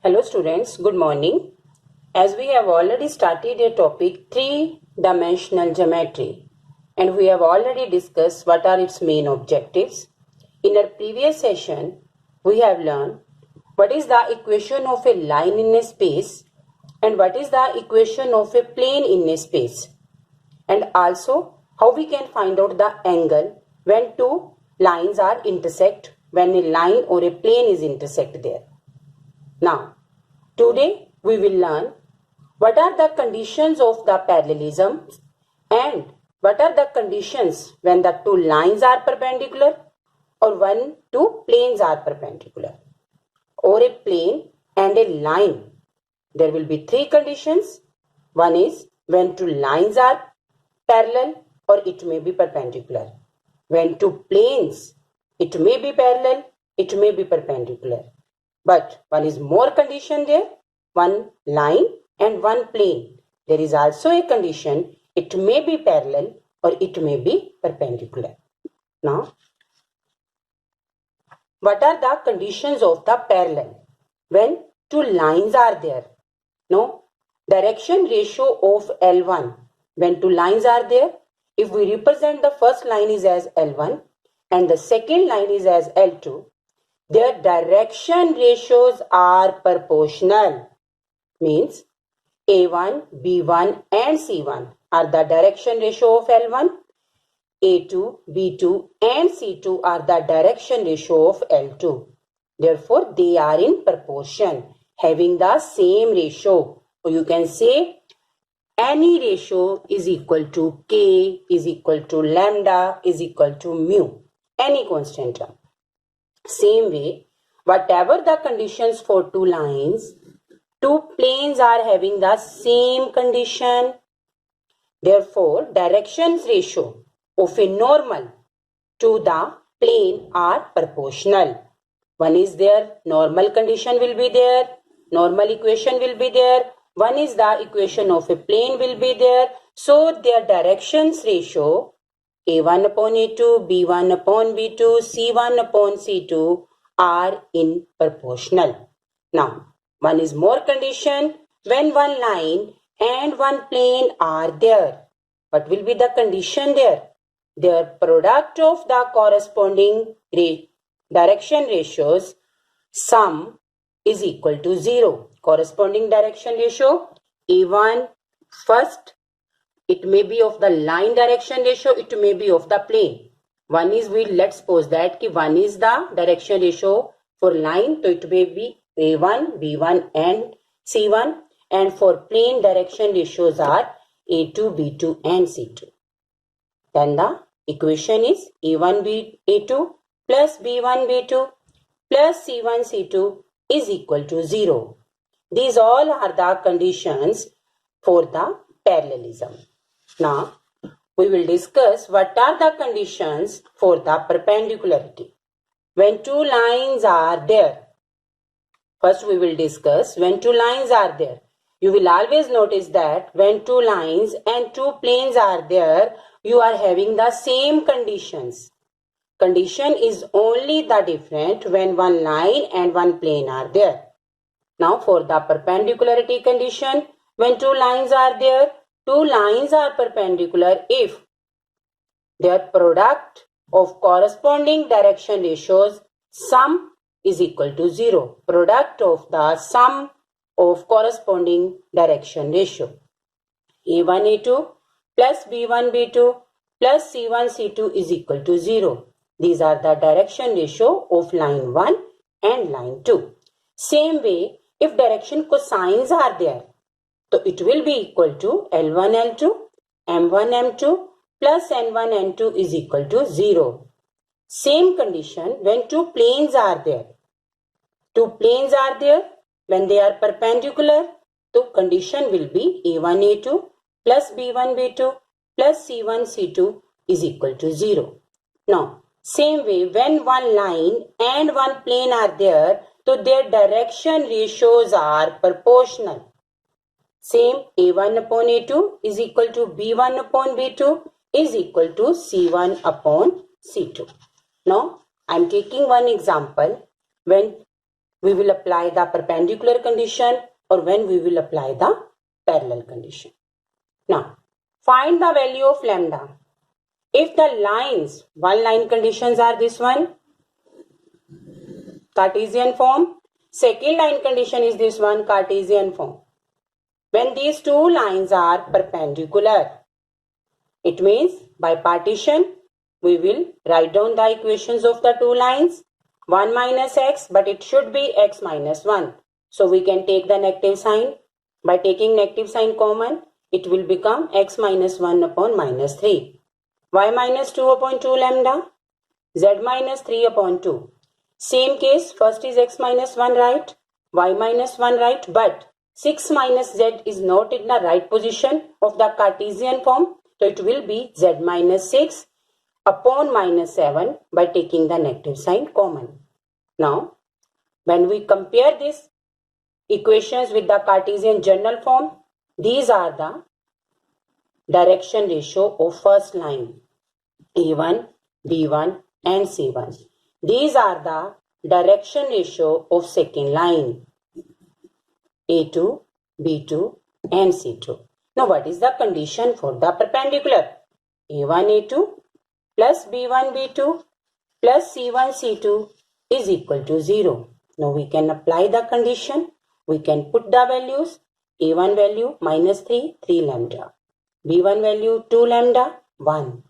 Hello students, good morning. As we have already started a topic three-dimensional geometry and we have already discussed what are its main objectives. In our previous session, we have learned what is the equation of a line in a space and what is the equation of a plane in a space, and also how we can find out the angle when two lines are intersect, when a line or a plane is intersect there. Now, today we will learn what are the conditions of the parallelism and what are the conditions when the two lines are perpendicular or when two planes are perpendicular or a plane and a line. There will be three conditions. One is when two lines are parallel or it may be perpendicular. When two planes, it may be parallel, it may be perpendicular. But one is more condition there, one line and one plane. There is also a condition, it may be parallel or it may be perpendicular. Now, what are the conditions of the parallel? When two lines are there, no, direction ratio of L1. When two lines are there, if we represent the first line is as L1 and the second line is as L2, their direction ratios are proportional. Means A1, B1 and C1 are the direction ratio of L1. A2, B2 and C2 are the direction ratio of L2. Therefore, they are in proportion, having the same ratio. Or you can say any ratio is equal to K, is equal to lambda, is equal to mu. Any constant term. Same way, whatever the conditions for two lines, two planes are having the same condition. Therefore, directions ratio of a normal to the plane are proportional. One is there, normal condition will be there, normal equation will be there. One is the equation of a plane will be there. So, their directions ratio A1 upon A2, B1 upon B2, C1 upon C2 are in proportional. Now, one is more condition when one line and one plane are there. What will be the condition there? Their product of the corresponding direction ratios sum is equal to 0. Corresponding direction ratio A1 first, it may be of the line direction ratio, it may be of the plane. One is, let's suppose that one is the direction ratio for line, so it may be A1, B1 and C1, and for plane direction ratios are A2, B2 and C2. Then the equation is A1, A2 plus B1, B2 plus C1, C2 is equal to 0. These all are the conditions for the parallelism. Now, we will discuss what are the conditions for the perpendicularity. When two lines are there, first we will discuss when two lines are there. You will always notice that when two lines and two planes are there, you are having the same conditions. Condition is only the different when one line and one plane are there. Now, for the perpendicularity condition, when two lines are there, two lines are perpendicular if their product of corresponding direction ratios sum is equal to 0. Product of the sum of corresponding direction ratio. A1, A2 plus B1, B2 plus C1, C2 is equal to 0. These are the direction ratio of line 1 and line 2. Same way, if direction cosines are there, so it will be equal to L1, L2, M1, M2 plus N1, N2 is equal to 0. Same condition when two planes are there. Two planes are there when they are perpendicular. So condition will be A1, A2 plus B1, B2 plus C1, C2 is equal to 0. Now, same way when one line and one plane are there, so their direction ratios are proportional. Same A1 upon A2 is equal to B1 upon B2 is equal to C1 upon C2. Now, I am taking one example when we will apply the perpendicular condition or when we will apply the parallel condition. Now, find the value of lambda. If the lines, one line conditions are this one, Cartesian form. Second line condition is this one, Cartesian form. When these two lines are perpendicular, it means by partition, we will write down the equations of the two lines. 1 minus x, but it should be x minus 1. So we can take the negative sign. By taking negative sign common, it will become x minus 1 upon minus 3. Y minus 2 upon 2 lambda. Z minus 3 upon 2. Same case, first is x minus 1 right, y minus 1 right, but 6 minus z is not in the right position of the Cartesian form. So it will be z minus 6 upon minus 7 by taking the negative sign common. Now, when we compare these equations with the Cartesian general form, these are the direction ratio of first line A1, B1 and C1. These are the direction ratio of second line A2, B2 and C2. Now, what is the condition for the perpendicular? A1, A2 plus B1, B2 plus C1, C2 is equal to 0. Now, we can apply the condition. We can put the values. A1 value minus 3, 3 lambda. B1 value 2 lambda, 1.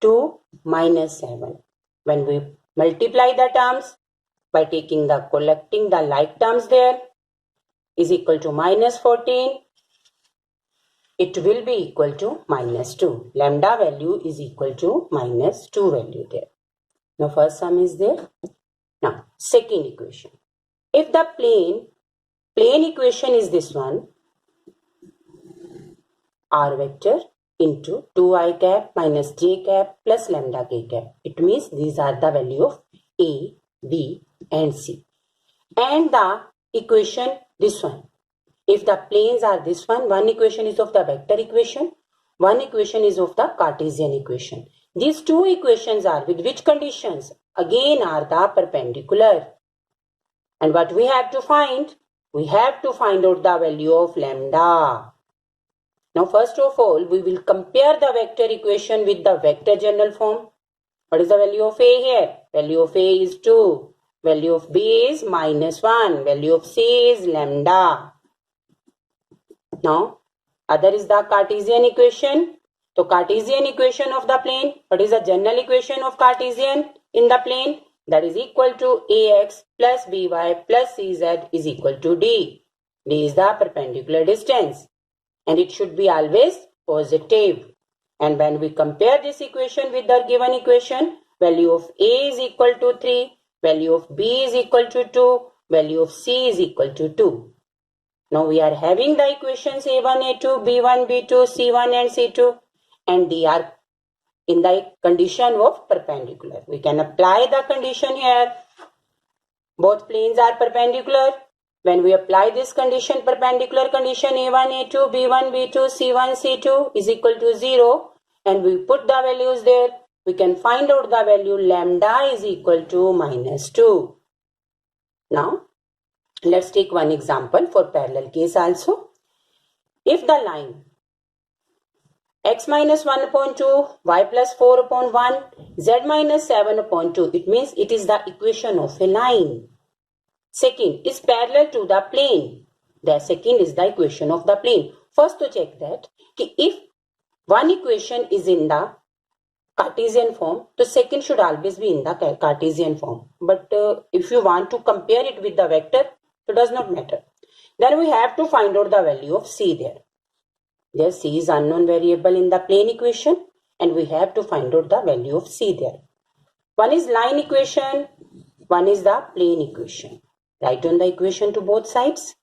2 minus 7. When we multiply the terms by taking the collecting the like terms there is equal to minus 14. It will be equal to minus 2. Lambda value is equal to minus 2 value there. Now first sum is there. Now second equation. If the plane equation is this one, r vector into 2I cap minus j cap plus lambda k cap. It means these are the value of A, B and C. And the equation this one. If the planes are this one equation is of the vector equation, one equation is of the Cartesian equation. These two equations are with which conditions? Again are the perpendicular. And what we have to find? We have to find out the value of lambda. Now first of all, we will compare the vector equation with the vector general form. What is the value of A here? Value of A is 2. Value of B is minus 1. Value of C is lambda. Now, other is the Cartesian equation. So, Cartesian equation of the plane. What is the general equation of Cartesian in the plane? That is equal to AX plus BY plus CZ is equal to D. D is the perpendicular distance. And it should be always positive. And when we compare this equation with the given equation, value of A is equal to 3, value of B is equal to 2, value of C is equal to 2. Now we are having the equations A1, A2, B1, B2, C1 and C2 and they are in the condition of perpendicular. We can apply the condition here. Both planes are perpendicular. When we apply this condition, perpendicular condition A1, A2, B1, B2, C1, C2 is equal to 0 and we put the values there, we can find out the value lambda is equal to minus 2. Now, let's take one example for parallel case also. If the line x minus 1 upon 2, y plus 4 upon 1, z minus 7 upon 2, it means it is the equation of a line. Second is parallel to the plane. The second is the equation of the plane. First to check that if one equation is in the Cartesian form, the second should always be in the Cartesian form. But if you want to compare it with the vector, it does not matter. Then we have to find out the value of C there. There C is unknown variable in the plane equation and we have to find out the value of C there. One is line equation, one is the plane equation. Write down the equation to both sides.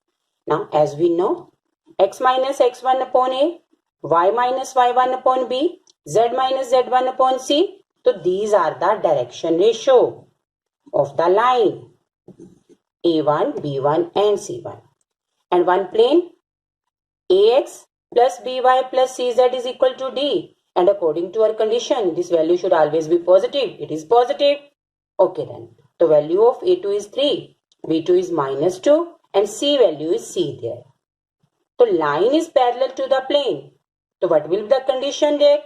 Now as we know, x minus x1 upon A, y minus y1 upon B, z minus z1 upon C. So these are the direction ratio of the line A1, B1 and C1. And one plane AX plus BY plus CZ is equal to D. And according to our condition, this value should always be positive. It is positive. Okay then. The value of A2 is 3. B2 is minus 2 and C value is C there. So line is parallel to the plane. So what will be the condition there?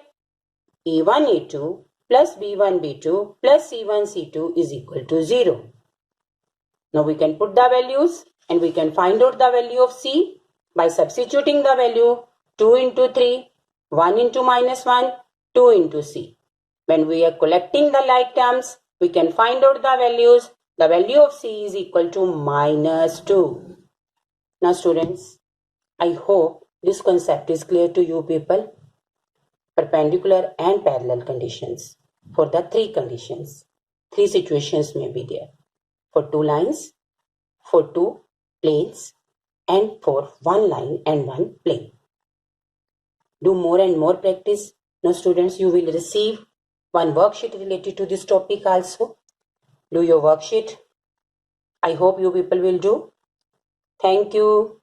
A1 A2 plus B1 B2 plus C1 C2 is equal to 0. Now we can put the values and we can find out the value of C by substituting the value 2 into 3, 1 into minus 1, 2 into C. When we are collecting the like terms, we can find out the values. The value of C is equal to minus 2. Now students, I hope this concept is clear to you people. Perpendicular and parallel conditions. For the three conditions, three situations may be there. For two lines, for two planes, and for one line and one plane. Do more and more practice. Now students, you will receive one worksheet related to this topic also. Do your worksheet. I hope you people will do. Thank you.